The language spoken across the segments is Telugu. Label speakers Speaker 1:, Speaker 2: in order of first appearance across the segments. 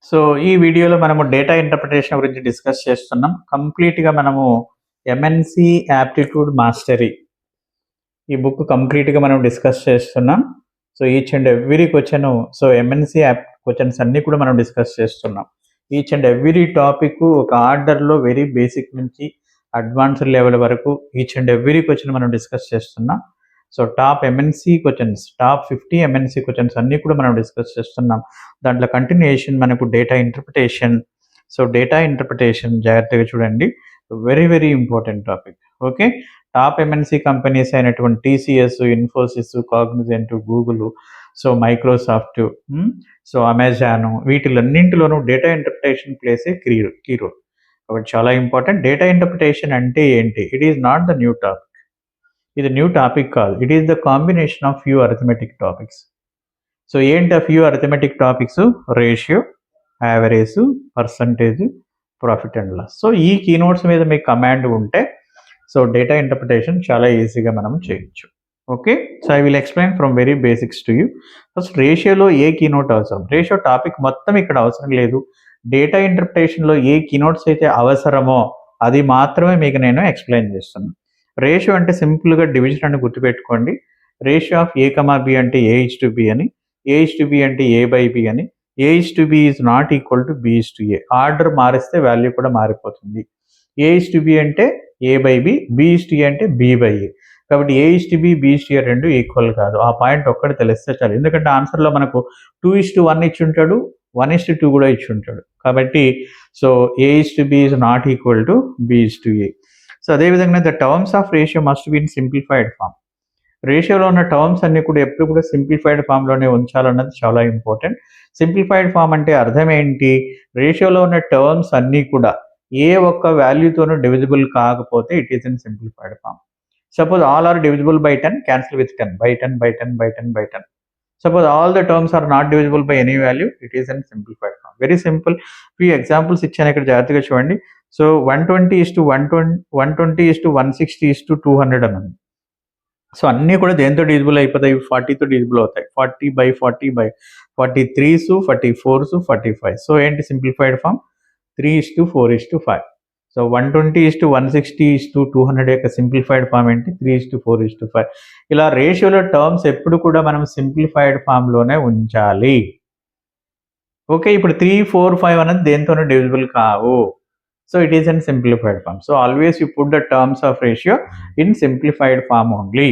Speaker 1: సో, ఈ వీడియోలో మనము డేటా ఇంటర్ప్రిటేషన్ గురించి డిస్కస్ చేస్తున్నాం. కంప్లీట్‌గా మనము ఎంఎన్‌సి యాప్టిట్యూడ్ మాస్టరీ ఈ బుక్ కంప్లీట్‌గా మనం డిస్కస్ చేస్తున్నాం. So, each and every question MNC app questions అన్నీ కూడా మనం డిస్కస్ చేస్తున్నాం. ఈచ్ అండ్ ఎవ్రీ టాపిక్ ఒక ఆర్డర్‌లో వెరీ బేసిక్ నుంచి అడ్వాన్స్డ్ లెవెల్ వరకు ఈచ్ అండ్ ఎవ్రీ క్వెషన్ మనం డిస్కస్ చేస్తున్నాం. So, top MNC questions, top 50 MNC questions అన్నీ కూడా మనం డిస్కస్ చేస్తున్నాం. దాంట్లో కంటిన్యూయేషన్ మనకు data interpretation. So, data interpretation జాగ్రత్తగా చూడండి. Very, very important topic. Okay. Top MNC companies అయినటువంటి TCS, Infosys, Cognizant, Google, so Microsoft, so Amazon వీటిలన్నింటిలోనూ data interpretation plays a key role. కాబట్టి చాలా ఇంపార్టెంట్. డేటా ఇంటర్ప్రిటేషన్ అంటే ఏంటి? It is not the new topic. ఇది న్యూ టాపిక్ కాదు. It is the combination of few arithmetic topics. So ఏంటి ఆ few arithmetic topics? Ratio, average, percentage, profit and loss. So ఈ కీనోట్స్ మీద మీకు కమాండ్ ఉంటే సో డేటా ఇంటర్ప్రిటేషన్ చాలా ఈజీగా మనం చేయొచ్చు. Okay. So I will explain from very basics to you. First రేషియోలో ఏ కీనోట్ అవసరం? రేషియో టాపిక్ మొత్తం ఇక్కడ అవసరం లేదు. డేటా ఇంటర్ప్రిటేషన్లో ఏ కీనోట్స్ అయితే అవసరమో అది మాత్రమే మీకు నేను ఎక్స్ప్లెయిన్ చేస్తున్నాను. రేషియో అంటే సింపుల్గా డివిజన్ అని గుర్తుపెట్టుకోండి. Ratio of A comma B అంటే A:B అని, A:B అంటే A/B అని, A:B is not equal to B:A. Order మారిస్తే వాల్యూ కూడా మారిపోతుంది. A:B అంటే A/B, B:A అంటే B/A. కాబట్టి A:B, B:A రెండు ఈక్వల్ కాదు. ఆ పాయింట్ ఒక్కటి తెలిస్తే చాలు. ఎందుకంటే ఆన్సర్లో మనకు 2:1 ఇచ్చి ఉంటాడు, 1:2 కూడా ఇచ్చి ఉంటాడు. కాబట్టి so A:B is not equal to B:A. So అదేవిధంగా the terms of ratio must be in simplified form. రేషియోలో ఉన్న టర్మ్స్ అన్ని కూడా ఎప్పుడు కూడా సింప్లిఫైడ్ ఫామ్లోనే ఉంచాలన్నది చాలా ఇంపార్టెంట్. సింప్లిఫైడ్ ఫామ్ అంటే అర్థం ఏంటి? రేషియోలో ఉన్న టర్మ్స్ అన్నీ కూడా ఏ ఒక్క వాల్యూతోనూ డివిజిబుల్ కాకపోతే it is in simplified form. Suppose all are divisible by 10, cancel with 10, by 10, by 10, by 10, by 10. Suppose all the terms are not divisible by any value, it is in simplified form. Very simple. Few examples ఇచ్చాను ఇక్కడ జాగ్రత్తగా చూడండి. సో 120:160:200 అని ఉంది. సో అన్నీ కూడా దేంతో డివిజిబుల్ అయిపోతాయి? 40తో డివిజిబుల్ అవుతాయి. 40/40/43s, 44s, 45. సో ఏంటి సింప్లిఫైడ్ ఫామ్? 3:4:5. సో 120:160:200 యొక్క సింప్లిఫైడ్ ఫామ్ ఏంటి? 3:4:5. ఇలా రేషియోలో టర్మ్స్ ఎప్పుడు కూడా మనం సింప్లిఫైడ్ ఫామ్లోనే ఉంచాలి. ఓకే. ఇప్పుడు 3, 4, 5 అనేది దేంతోనూ డివిజిబుల్ కావు. So it is in simplified form. So always you put the terms of ratio in simplified form only.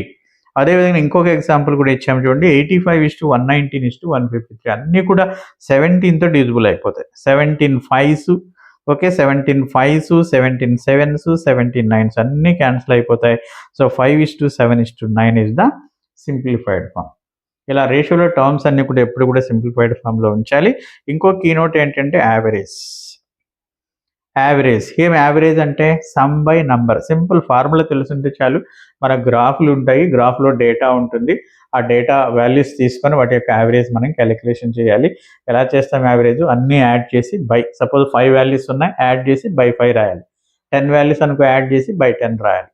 Speaker 1: అదేవిధంగా ఇంకొక ఎగ్జాంపుల్ కూడా ఇచ్చాము చూడండి. 85:119:153 అన్నీ కూడా 17తో డివిజిబుల్ అయిపోతాయి. 17 5s, okay, 17 5s, 17 7s, 17 9s అన్నీ క్యాన్సిల్ అయిపోతాయి. So 5:7:9 is the simplified form. ఇలా రేషియోలో టర్మ్స్ అన్ని కూడా ఎప్పుడు కూడా సింప్లిఫైడ్ ఫామ్లో ఉంచాలి. ఇంకో కీనోట్ ఏంటంటే యావరేజ్. యావరేజ్ ఏం? యావరేజ్ అంటే sum by number. Simple formula తెలుసుంటే చాలు. మన గ్రాఫ్లు ఉంటాయి, గ్రాఫ్లో డేటా ఉంటుంది. ఆ డేటా వాల్యూస్ తీసుకొని వాటి యొక్క యావరేజ్ మనం క్యాలిక్యులేషన్ చేయాలి. ఎలా చేస్తాం యావరేజ్? అన్నీ యాడ్ చేసి బై, సపోజ్ 5 వాల్యూస్ ఉన్నాయి, యాడ్ చేసి బై 5 రాయాలి. 10 వాల్యూస్ అనుకో, యాడ్ చేసి బై 10 రాయాలి.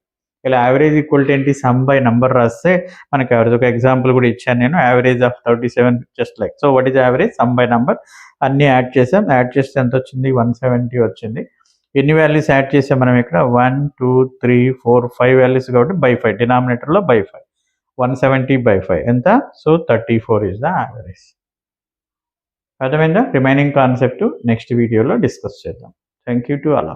Speaker 1: ఇలా యావరేజ్ ఈక్వల్ టు ఏంటి? సమ్ బై నంబర్ రాస్తే మనకి యావరేజ్. ఒక ఎగ్జాంపుల్ కూడా ఇచ్చాను నేను. Average of 37 just like. So what is average? Sum by number. అన్నీ యాడ్ చేసాం. యాడ్ చేస్తే ఎంత వచ్చింది? 170 వచ్చింది. ఎన్ని వాల్యూస్ యాడ్ చేసాం మనం ఇక్కడ? 1 2 3 4 5 వాల్యూస్ కాబట్టి బై 5. డినామినేటర్లో బై 5. 170/5 ఎంత? So 34 is the average. అర్థమైందా? రిమైనింగ్ కాన్సెప్ట్ నెక్స్ట్ వీడియోలో డిస్కస్ చేద్దాం. Thank you to all.